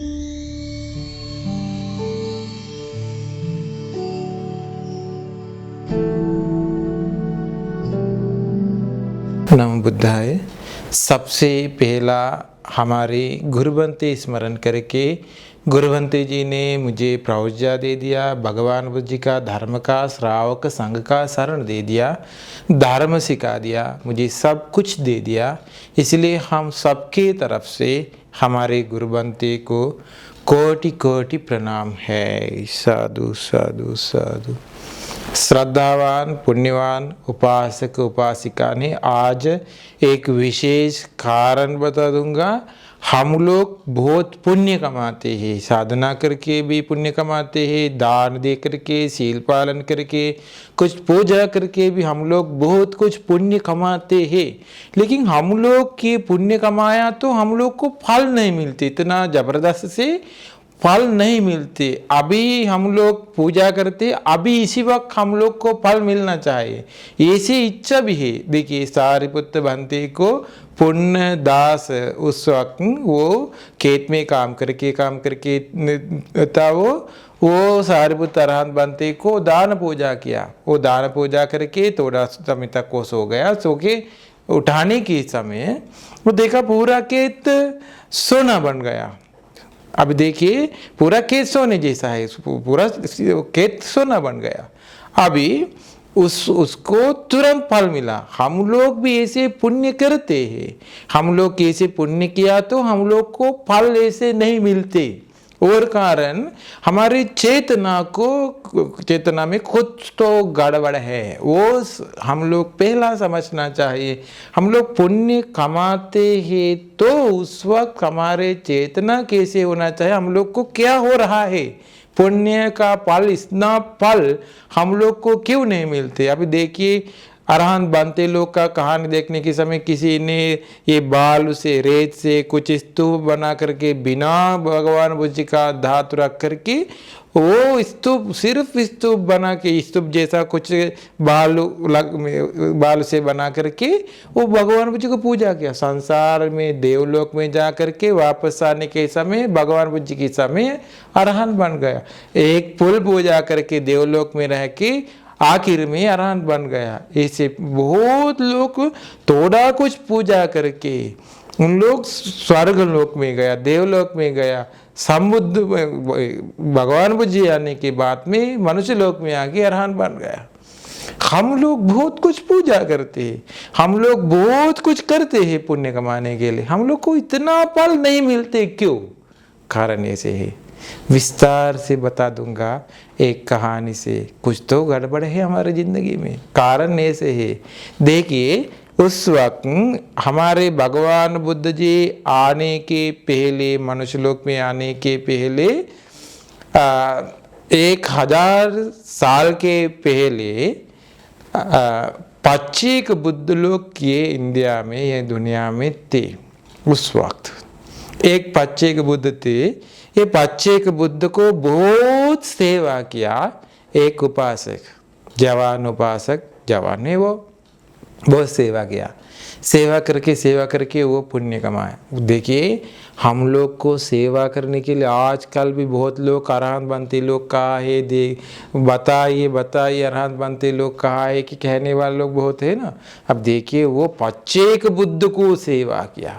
नमो बुद्धाय। सबसे पहला हमारे गुरुवंते स्मरण करके गुरुवंते जी ने मुझे प्रवज्ञा दे दिया, भगवान बुद्ध जी का धर्म का श्रावक संघ का शरण दे दिया, धर्म सिखा दिया, मुझे सब कुछ दे दिया। इसलिए हम सबके तरफ से हमारे गुरुवंते को कोटि कोटि प्रणाम है। साधु साधु साधु। श्रद्धावान पुण्यवान उपासक उपासिका ने आज एक विशेष कारण बता दूंगा। हम लोग बहुत पुण्य कमाते हैं, साधना करके भी पुण्य कमाते हैं, दान दे करके, शील पालन करके, कुछ पूजा करके भी हम लोग बहुत कुछ पुण्य कमाते हैं। लेकिन हम लोग की पुण्य कमाया तो हम लोग को फल नहीं मिलते, इतना जबरदस्त से फल नहीं मिलते। अभी हम लोग पूजा करते, अभी इसी वक्त हम लोग को फल मिलना चाहिए, ऐसी इच्छा भी है। देखिए सारिपुत्र भंते को पुण्य दास उस वक्त वो खेत में काम करके था, वो सारिपुत्र अरहंत भंते को दान पूजा किया। वो दान पूजा करके थोड़ा समय तक वो सो गया। सो के उठाने के समय वो देखा पूरा खेत सोना बन गया। अब देखिए पूरा खेत सोने जैसा है, पूरा खेत सोना बन गया। अभी उसको तुरंत फल मिला। हम लोग भी ऐसे पुण्य करते हैं, हम लोग ऐसे पुण्य किया तो हम लोग को फल ऐसे नहीं मिलते। और कारण हमारी चेतना में कुछ तो गड़बड़ है, वो हम लोग पहला समझना चाहिए। हम लोग पुण्य कमाते हैं तो उस वक्त हमारे चेतना कैसे होना चाहिए, हम लोग को क्या हो रहा है, पुण्य का फल, इतना फल हम लोग को क्यों नहीं मिलते। अभी देखिए अरहंत बनते लोग का कहानी देखने के समय किसी ने ये बाल से रेत से कुछ स्तूप बना करके बिना भगवान बुद्ध जी का धातु रख करके वो स्तूप, सिर्फ स्तूप बना के, स्तूप जैसा कुछ बाल से बना करके वो भगवान बुद्ध जी को पूजा किया। संसार में देवलोक में जा करके वापस आने के समय भगवान बुद्ध जी के समय अरहंत बन गया। एक पुल पूजा करके देवलोक में रह के आखिर में अरहंत बन गया। ऐसे बहुत लोग थोड़ा कुछ पूजा करके उन लोग स्वर्ग लोक में गया, देवलोक में गया, समुद्र भगवान बुद्ध जी आने के बाद में मनुष्य लोक में आके अरहंत बन गया। हम लोग बहुत कुछ पूजा करते हैं, हम लोग बहुत कुछ करते हैं पुण्य कमाने के लिए, हम लोग को इतना फल नहीं मिलते, क्यों? कारण ऐसे है, विस्तार से बता दूंगा एक कहानी से। कुछ तो गड़बड़ है हमारी जिंदगी में, कारण ऐसे है। देखिए उस वक्त हमारे भगवान बुद्ध जी आने के पहले, मनुष्य लोक में आने के पहले 1000 साल के पहले 25 बुद्ध लोग ये इंडिया में, ये दुनिया में थे। उस वक्त एक 25 बुद्ध थे। ये 25 बुद्ध को बहुत सेवा किया। एक उपासक, जवान है, वो बहुत सेवा किया। सेवा करके वो पुण्य कमाया। देखिए हम लोग को सेवा करने के लिए आजकल भी बहुत लोग अरहंत बनते लोग कहा है, बताइए अरहंत बनते लोग कहा है कि कहने वाले लोग बहुत है ना। अब देखिए वो 25 बुद्ध को सेवा किया।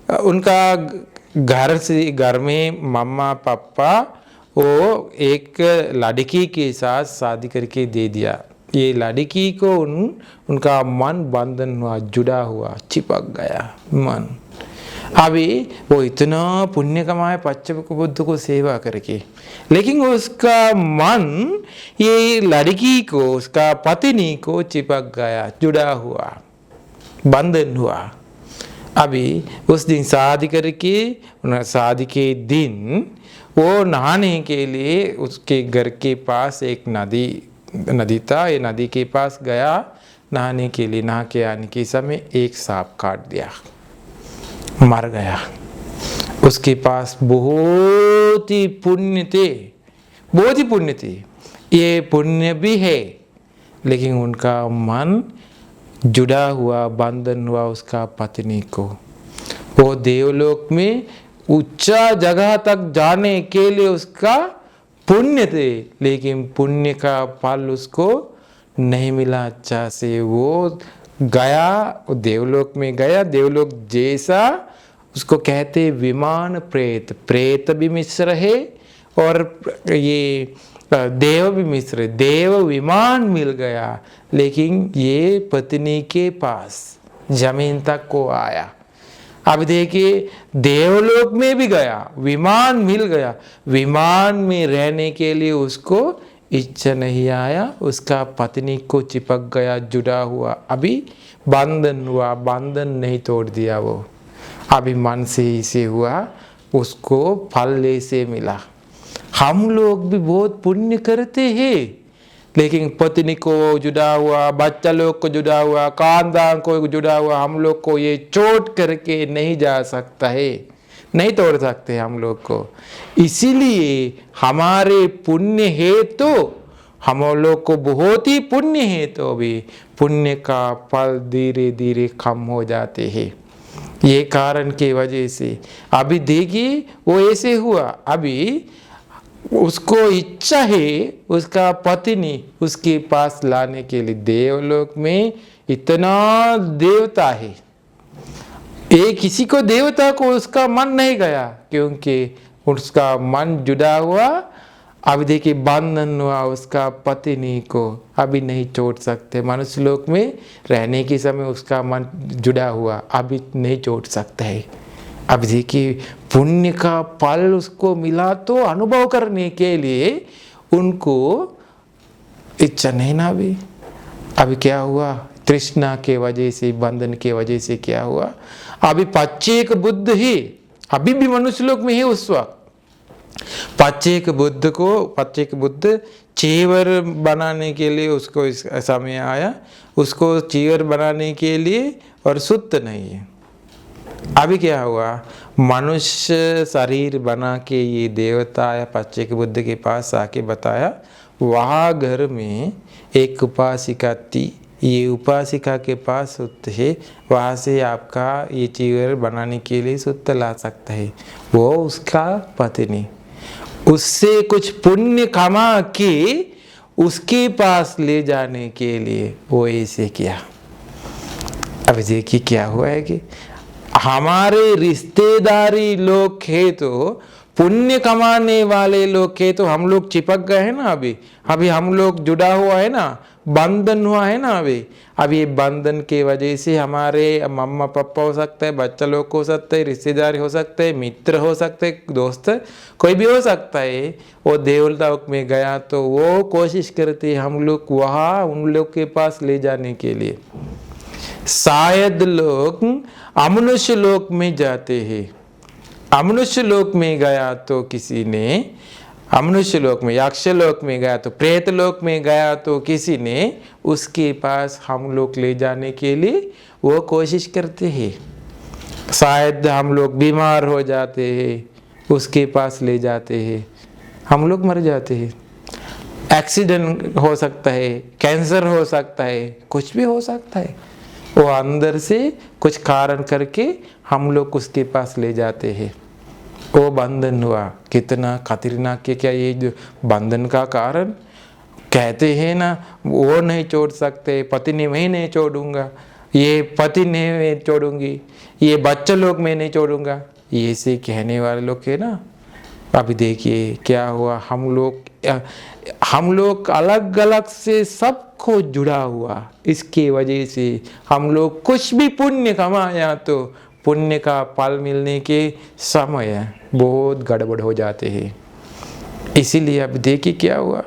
उनका घर में मम्मा पापा वो एक लड़की के साथ शादी करके दे दिया। ये लड़की को उनका मन बंधन हुआ, जुड़ा हुआ, चिपक गया मन। अभी वो इतना पुण्य कमाए 25 बुद्ध को सेवा करके, लेकिन उसका मन ये लड़की को, उसका पत्नी को चिपक गया, जुड़ा हुआ, बंधन हुआ। अभी उस दिन शादी करके, शादी के दिन वो नहाने के लिए उसके घर के पास एक नदी था। ये नदी के पास गया नहाने के लिए। नहा के आने के समय एक सांप काट दिया, मर गया। उसके पास बहुत ही पुण्य थे, ये पुण्य भी है, लेकिन उनका मन जुड़ा हुआ, बंधन हुआ उसका पत्नी को। वो देवलोक में ऊंचा जगह तक जाने के लिए उसका पुण्य थे, लेकिन पुण्य का फल उसको नहीं मिला अच्छा से। वो गया, देवलोक में गया, देवलोक जैसा उसको कहते विमान प्रेत, प्रेत भी मिश्र है और ये देव भी मिश्र, देव विमान मिल गया, लेकिन ये पत्नी के पास जमीन तक को आया। अब देखिए देवलोक में भी गया, विमान मिल गया, विमान में रहने के लिए उसको इच्छा नहीं आया, उसका पत्नी को चिपक गया, जुड़ा हुआ, अभी बंधन हुआ, बंधन नहीं तोड़ दिया वो, अभी मन से ही से हुआ, उसको फल ऐसे मिला। हम लोग भी बहुत पुण्य करते हैं, लेकिन पत्नी को जुड़ा हुआ, बच्चा लोग को जुड़ा हुआ, खानदान को जुड़ा हुआ, हम लोग को ये चोट करके नहीं जा सकता है, नहीं तोड़ सकते हम लोग को। इसीलिए हमारे पुण्य है तो हम लोग को बहुत ही पुण्य है, तो भी पुण्य का फल धीरे धीरे कम हो जाते हैं। ये कारण के वजह से अभी देखिए वो ऐसे हुआ, अभी उसको इच्छा है उसका पत्नी उसके पास लाने के लिए। देवलोक में इतना देवता है, ये किसी को देवता को उसका मन नहीं गया, क्योंकि उसका मन जुड़ा हुआ। अब देखिए बंधन हुआ उसका पत्नी को, अभी नहीं छोड़ सकते। मनुष्य लोक में रहने के समय उसका मन जुड़ा हुआ, अभी नहीं छोड़ सकता है। अब देखिए पुण्य का फल उसको मिला, तो अनुभव करने के लिए उनको इच्छा नहीं ना भी। अभी क्या हुआ, तृष्णा के वजह से, बंधन के वजह से क्या हुआ, अभी पच्चेक बुद्ध ही अभी भी मनुष्य लोक में है। उस वक्त पच्चेक बुद्ध चीवर बनाने के लिए उसको इस समय आया, उसको चीवर बनाने के लिए, और सुत नहीं है। अभी क्या हुआ, मनुष्य शरीर बना के ये देवता आया पच्चेक बुद्ध के पास आके बताया, वहाँ घर में एक उपासिका थी, ये उपासिका के पास सुत है, वहाँ से आपका ये चीवर बनाने के लिए सुत ला सकता है। वो उसका पत्नी, उससे कुछ पुण्य कमा के उसके पास ले जाने के लिए वो ऐसे किया। अब देखिए क्या हुआ है कि हमारे रिश्तेदारी लोग है, तो पुण्य कमाने वाले लोग है, तो हम लोग चिपक गए हैं ना। अभी हम लोग जुड़ा हुआ है ना, बंधन हुआ है ना। अब ये बंधन के वजह से हमारे मम्मा पापा हो सकते हैं, बच्चा लोग हो सकते हैं, रिश्तेदार हो सकते हैं, मित्र हो सकते हैं, दोस्त कोई भी हो सकता है। वो देवलोक में गया तो वो कोशिश करते हम लोग वहाँ उन लोग के पास ले जाने के लिए। शायद लोग अमनुष्य लोक में जाते हैं, अमनुष्य लोक में गया तो किसी ने, अमनुष्य लोक में, यक्ष लोक में गया तो, प्रेत लोक में गया तो किसी ने उसके पास हम लोग ले जाने के लिए वो कोशिश करते हैं। शायद हम लोग बीमार हो जाते हैं, उसके पास ले जाते हैं, हम लोग मर जाते हैं। एक्सीडेंट हो सकता है, कैंसर हो सकता है, कुछ भी हो सकता है। वो अंदर से कुछ कारण करके हम लोग उसके पास ले जाते हैं। वो बंधन हुआ, कितना खतरनाक के क्या ये जो बंधन का कारण कहते हैं ना, वो नहीं छोड़ सकते, पत्नी मैं नहीं छोड़ूंगा, ये पति नहीं मैं छोड़ूंगी, ये बच्चे लोग मैं नहीं छोड़ूंगा, ये से कहने वाले लोग है ना। अभी देखिए क्या हुआ, हम लोग अलग अलग से सबको जुड़ा हुआ, इसके वजह से हम लोग कुछ भी पुण्य कमाया तो पुण्य का फल मिलने के समय बहुत गड़बड़ हो जाते हैं। इसीलिए अब देखिए क्या हुआ,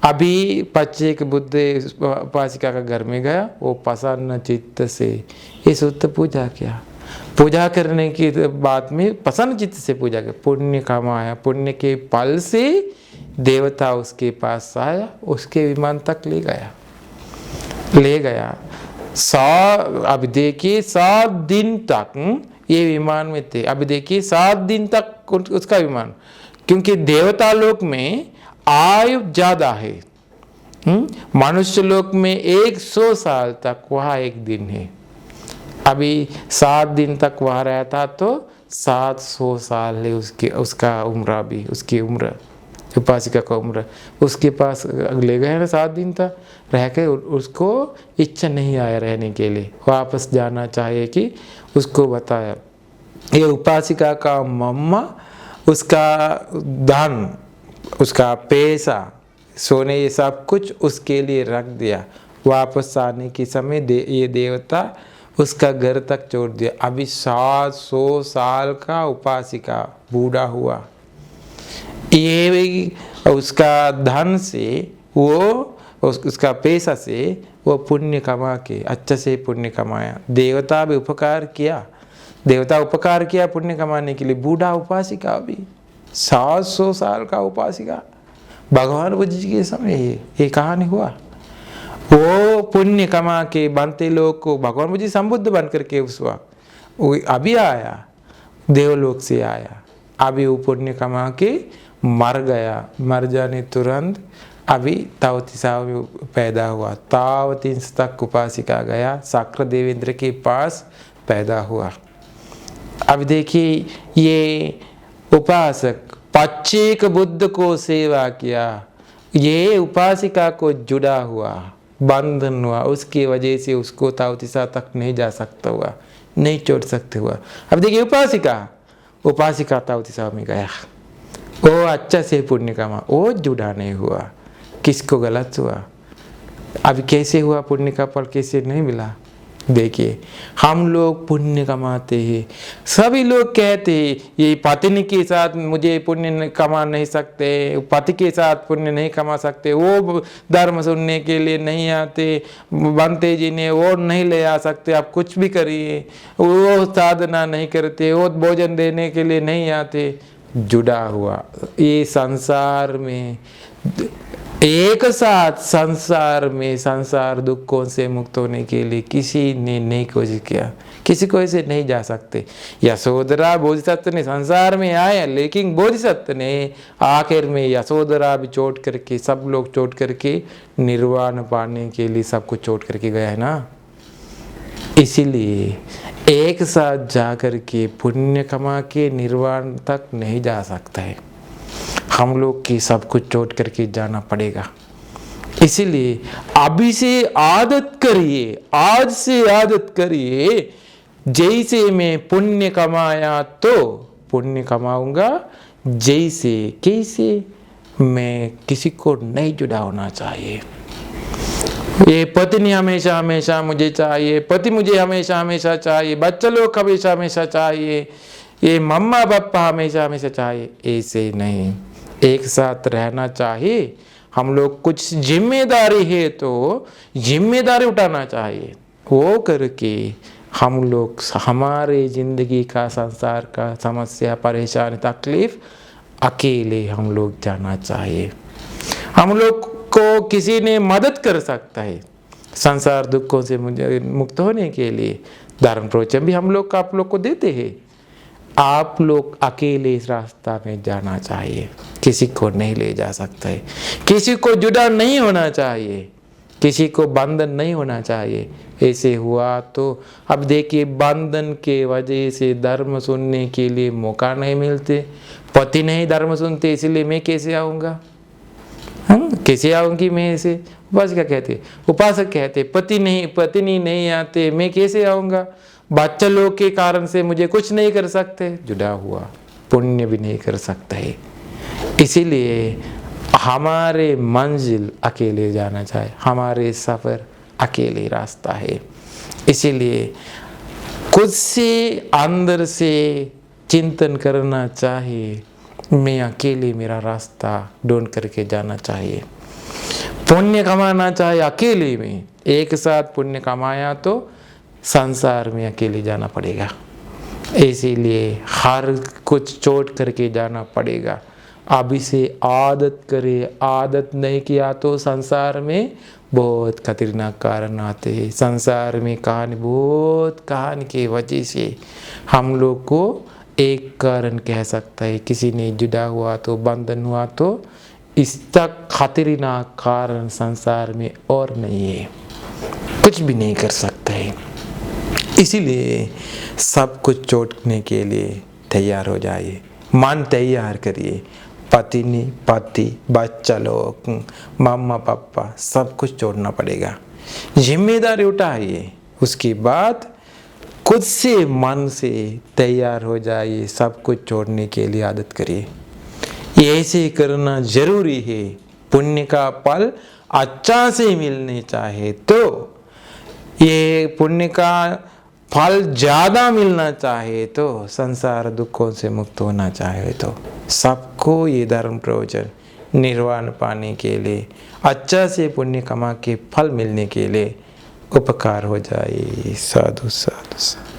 अभी पच्चेक बुद्ध उपासिका का घर में गया, वो प्रसन्न चित्त से इस उत्तर पूजा किया। पूजा करने के बाद में प्रसन्न चित्त से पूजा कर, पुण्य कमाया, पुण्य के फल से देवता उसके पास आया, उसके विमान तक ले गया। अब देखिए 7 दिन तक ये विमान में थे। अब देखिए 7 दिन तक उसका विमान, क्योंकि देवता लोक में आयु ज्यादा है, मनुष्य लोक में 100 साल तक, वहाँ 1 दिन है। अभी 7 दिन तक वहाँ रहता तो 700 साल है उसका उम्र, अभी उसकी उम्र, उपासिका का उम्र। उसके पास ले गए ना 7 दिन तक रह के, उसको इच्छा नहीं आया रहने के लिए, वापस जाना चाहिए कि उसको बताया। ये उपासिका का मम्मा उसका धन, उसका पैसा, सोने, ये सब कुछ उसके लिए रख दिया। वापस आने के समय ये देवता उसका घर तक छोड़ दिया। अभी 700 साल का उपासिका बूढ़ा हुआ। ये उसका धन से, वो उसका पैसा से वो पुण्य कमा के, अच्छे से पुण्य कमाया। देवता भी उपकार किया, देवता उपकार किया पुण्य कमाने के लिए। बूढ़ा उपासिका, अभी 700 साल का उपासिका, भगवान बुद्ध जी के समय ये कहानी हुआ। वो पुण्य कमा के बनते लोग को भगवान बुद्ध जी संबुद्ध बन करके उस वक्त अभी आया, देवलोक से आया। अभी वो पुण्य कमा के मर गया। मर जाने तुरंत अभी तावतीसा पैदा हुआ। तावतींस तक उपासिका गया, शाक्र देवेंद्र के पास पैदा हुआ। अब देखिए, ये उपासक पच्चीक बुद्ध को सेवा किया, ये उपासिका को जुड़ा हुआ, बंधन हुआ, उसकी वजह से उसको तावतीसा तक नहीं जा सकता हुआ, नहीं छोड़ सकते हुआ। अब देखिए उपासिका तावतीसा में गया, वो अच्छा से पुण्य कमा, वो जुड़ा नहीं हुआ, किसको गलत हुआ। अब कैसे हुआ, पुण्य का फल कैसे नहीं मिला। देखिए, हम लोग पुण्य कमाते हैं, सभी लोग कहते हैं ये पत्नी के साथ मुझे पुण्य कमा नहीं सकते, पति के साथ पुण्य नहीं कमा सकते, वो धर्म सुनने के लिए नहीं आते, बनते जी ने वो नहीं ले आ सकते, आप कुछ भी करिए, वो साधना नहीं करते, वो भोजन देने के लिए नहीं आते। जुड़ा हुआ ये संसार में, एक साथ संसार दुखों से मुक्त होने के लिए किसी ने नहीं कोशिश किया, किसी को ऐसे नहीं जा सकते। यशोधरा बोधिसत्व ने संसार में आया, लेकिन बोधिसत्व ने आखिर में यशोधरा भी छोड़ करके, सब लोग छोड़ करके निर्वाण पाने के लिए सब कुछ छोड़ करके गया है ना। इसीलिए एक साथ जा करके पुण्य कमा के निर्वाण तक नहीं जा सकता है, हम लोग की सब कुछ छोड़ करके जाना पड़ेगा। इसीलिए अभी से आदत करिए, आज से आदत करिए, जैसे मैं पुण्य कमाया तो पुण्य कमाऊंगा, जैसे कैसे मैं किसी को नहीं जुड़ा होना चाहिए। ये पत्नी हमेशा हमेशा मुझे चाहिए, पति मुझे हमेशा हमेशा चाहिए, बच्चा लोग हमेशा हमेशा चाहिए, ये मम्मा पापा हमेशा हमेशा चाहिए, ऐसे नहीं, एक साथ रहना चाहिए। हम लोग कुछ जिम्मेदारी है तो जिम्मेदारी उठाना चाहिए, वो करके हम लोग हमारे जिंदगी का, संसार का समस्या, परेशानी, तकलीफ अकेले हम लोग जाना चाहिए। हम लोग को किसी ने मदद कर सकता है संसार दुखों से मुक्त होने के लिए, धर्म प्रवचन भी हम लोग आप लोग को देते हैं। आप लोग अकेले इस रास्ता में जाना चाहिए, किसी को नहीं ले जा सकता है, किसी को जुड़ा नहीं होना चाहिए, किसी को बंधन नहीं होना चाहिए। ऐसे हुआ तो अब देखिए, बंधन के वजह से धर्म सुनने के लिए मौका नहीं मिलते, पति नहीं धर्म सुनते, इसलिए मैं कैसे आऊँगा, कैसे आऊँगी मैं ऐसे। उपासक कहते पत्नी नहीं आते, मैं कैसे आऊँगा, बच्चा लोग के कारण से मुझे कुछ नहीं कर सकते, जुड़ा हुआ पुण्य भी नहीं कर सकता है। इसीलिए हमारे मंजिल अकेले जाना चाहिए, हमारे सफ़र अकेले रास्ता है। इसीलिए खुद से अंदर से चिंतन करना चाहिए, मैं अकेले मेरा रास्ता ढूंढ करके जाना चाहिए। पुण्य कमाना चाहिए अकेले में, एक साथ पुण्य कमाया तो संसार में अकेले जाना पड़ेगा, इसीलिए हर कुछ छोड़ करके जाना पड़ेगा। अभी से आदत करे, आदत नहीं किया तो संसार में बहुत खतरनाक कारण आते हैं। संसार में कहानी की वजह से हम लोग को एक कारण कह सकता है, किसी ने जुड़ा हुआ तो, बंधन हुआ तो, इस तक खतरनाक कारण संसार में और नहीं है, कुछ भी नहीं कर सकता है। इसीलिए सब कुछ छोड़ने के लिए तैयार हो जाइए, मन तैयार करिए। पत्नी, पति, बच्चा लोग, मम्मा पापा सब कुछ छोड़ना पड़ेगा। जिम्मेदारी उठाइए, उसके बाद खुद से मन से तैयार हो जाइए, सब कुछ छोड़ने के लिए आदत करिए। ये ऐसे करना जरूरी है। पुण्य का फल अच्छा से मिलने चाहे तो, ये पुण्य का फल ज़्यादा मिलना चाहे तो, संसार दुखों से मुक्त होना चाहे तो, सबको ये धर्म प्रयोजन निर्वाण पाने के लिए, अच्छा से पुण्य कमा के फल मिलने के लिए उपकार हो जाए। साधु साधु साधु।